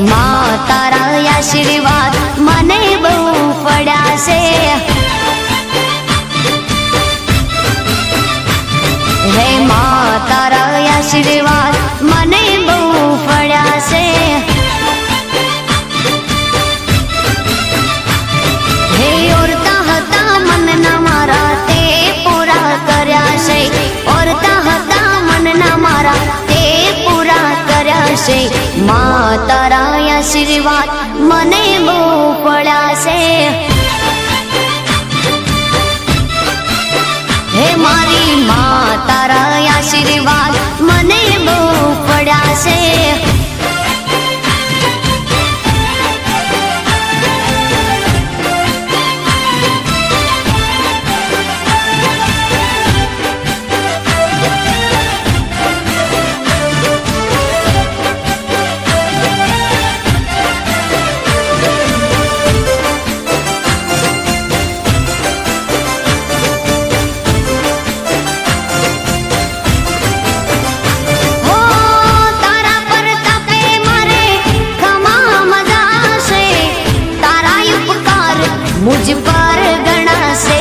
માં તારા આશીર્વાદ મને બહુ પડ્યા છે। હે માં તારા આશીર્વાદ મને બહુ પડ્યા છે। હે ઓરતા હતા મનના મારા તે પૂરા કર્યા છે। ઓરતા હતા મનના મારા તે પૂરા કર્યા છે। માં તારા આશીર્વાદ મને બહુ પડ્યા છે। હે મારી માં તારા આશીર્વાદ મને બહુ પડ્યા છે। मुझ पर गणा से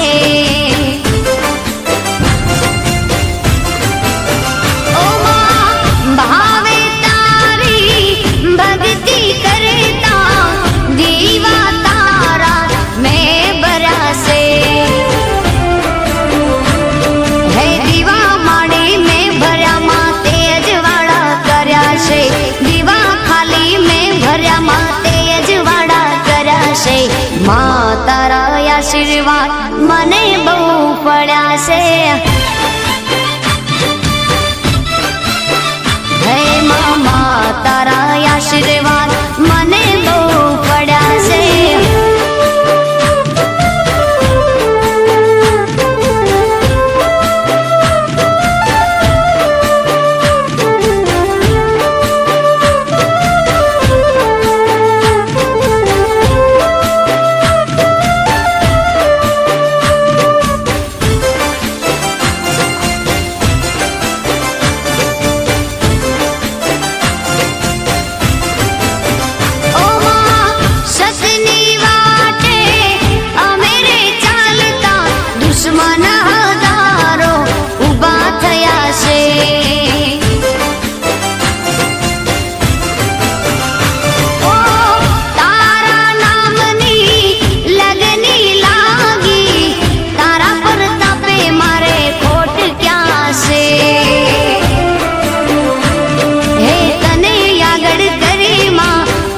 ओ मां भावे तारी भक्ति करता दीवा तारा मैं बरा से। है दीवा माड़ी में भर्या मां तेज वाड़ा कर्या से। दीवा खाली में भर्या मां तेज वाड़ा कर्या से। मां तारा आशीर्वाद મને બહુ પડ્યા છે। હે મામા તારા આશીર્વાદ મને બહુ પડ્યા છે।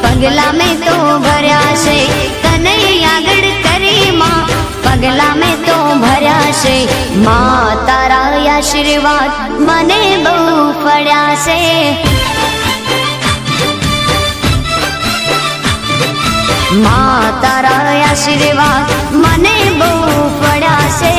पगला में तो भर्या से तने आगड़ करी मां पगला में तो भर्या से। मां तारा आशीर्वाद मने बहु पड्या से। मां तारा आशीर्वाद मने बहु पड्या से।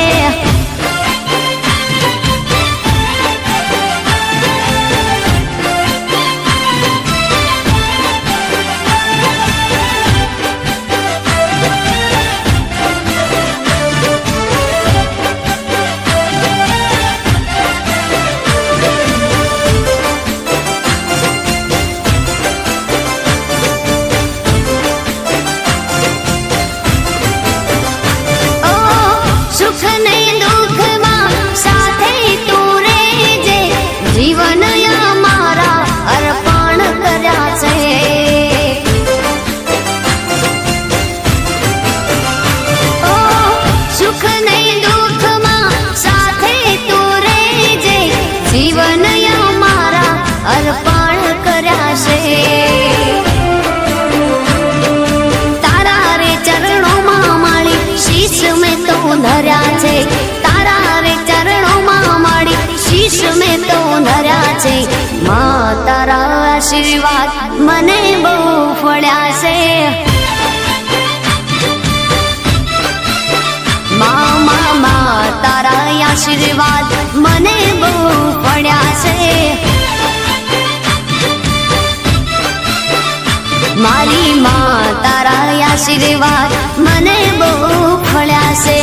मां तारा आशीर्वाद मने बहु पड्या से। मां तारा आशीर्वाद मने बहु पड्या से। मारी मां तारा आशीर्वाद मने बहु पड्या से।